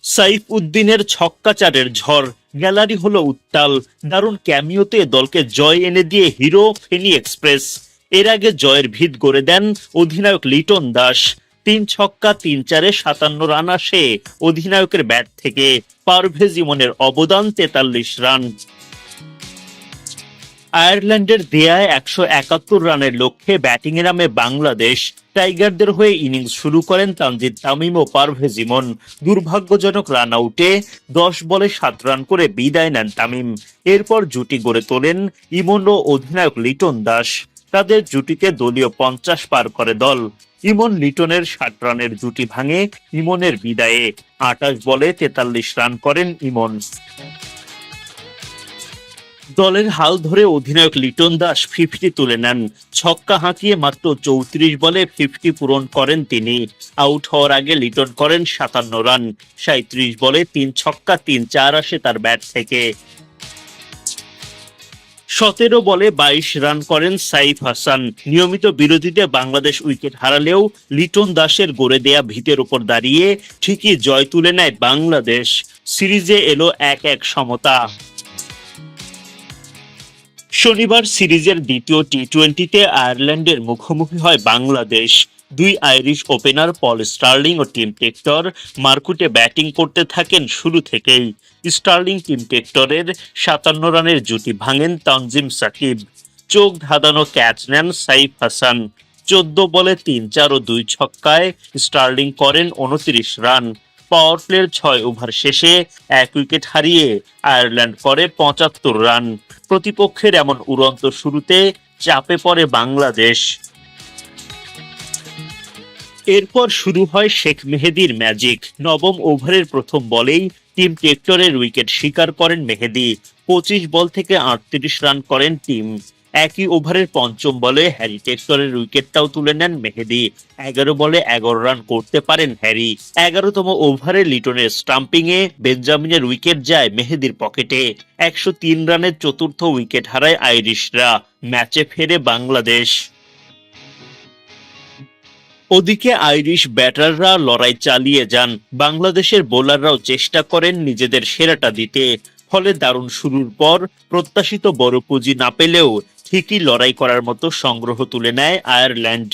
সাইফ উদ্দিনের ছক্কাচারের ঝড়, গ্যালারি হলো উত্তাল। দারুণ ক্যামিওতে দলকে জয় এনে দিয়ে হিরো ফেনী এক্সপ্রেস। এর আগে জয়ের ভিত গড়ে দেন অধিনায়ক লিটন দাস। 3 ছক্কা 3 চারে 57 রান আসে অধিনায়কের ব্যাট থেকে। পারভেজ ইমনের অবদান 43 রান। আয়ারল্যান্ডের দেয়ায় 171 রানের লক্ষ্যে ব্যাটিংয়ে নামে বাংলাদেশ। টাইগারদের হয়ে ইনিংস শুরু করেন তানজিদ তামিম ও পারভেজ ইমন। দুর্ভাগ্যজনক রান আউটে 10 বলে 7 রান করে বিদায় নেন তামিম। এরপর জুটি গড়ে তোলেন ইমন ও অধিনায়ক লিটন দাস। তাদের জুটিতে দলীয় 50 পার করে দল। ইমন লিটনের 60 রানের জুটি ভাঙে ইমনের বিদায়ে। 28 বলে 43 রান করেন ইমন। দলের হাল ধরে অধিনায়ক লিটন দাস 50 তুলে নেন। ছক্কা হাঁকিয়ে মাত্র 34 বলে 50 পূরণ করেন তিনি। আউট হওয়ার আগে লিটন করেন 57 রান। 37 বলে 3 ছক্কা 3 চার আসে তার ব্যাট থেকে। 17 বলে 22 রান করেন সাইফ হাসান। নিয়মিত বিরতিতে বাংলাদেশ উইকেট হারালেও লিটন দাসের গড়ে দেয়া ভিতের উপর দাঁড়িয়ে ঠিকই জয় তুলে নেয় বাংলাদেশ। সিরিজে এলো 1-1 সমতা। শনিবার সিরিজের দ্বিতীয় টি-20তে আয়ারল্যান্ডের মুখোমুখি হয় বাংলাদেশ। দুই আইরিশ ওপেনার পল স্টার্লিং ও টিম টেক্টর মারকুটে ব্যাটিং করতে থাকেন শুরু থেকেই। স্টার্লিং টিম টেক্টরের 57 রানের জুটি ভাঙেন তানজিম সাকিব। চোখ ধাঁধানো ক্যাচ নেন সাইফ হাসান। 14 বলে 3 চার ও 2 ছক্কায় স্টার্লিং করেন 29 রান। পাওয়ার প্লের 6 ওভার শেষে 1 উইকেট হারিয়ে আয়ারল্যান্ড করে 75 রান। প্রতিপক্ষের এমন উড়ন্ত শুরুতে চাপে পড়ে বাংলাদেশ। এরপর শুরু হয় শেখ মেহেদীর ম্যাজিক। নবম ওভারের প্রথম বলেই টিম টেক্টরের উইকেট শিকার করেন মেহেদী। 25 বল থেকে 38 রান করেন টিম। একই ওভারের পঞ্চম বলে হ্যারি টেক্টরের উইকেটটাও তুলে নেন মেহেদী। 11 বলে 11 রান করতে পারেন হ্যারি। 11তম ওভারে লিটনের স্টাম্পিংয়ে বেঞ্জামিনের উইকেট যায় মেহেদীর পকেটে। 103 রানের চতুর্থ উইকেট হারায় আইরিশরা। ম্যাচে ফেরে বাংলাদেশ। ওদিকে আইরিশ ব্যাটাররা লড়াই চালিয়ে যান। বাংলাদেশের বোলাররাও চেষ্টা করেন নিজেদের সেরাটা দিতে। ফলে দারুণ শুরুর পর প্রত্যাশিত বড় পুঁজি না পেলেও ঠিকই লড়াই করার মতো সংগ্রহ তুলে নেয় আয়ারল্যান্ড।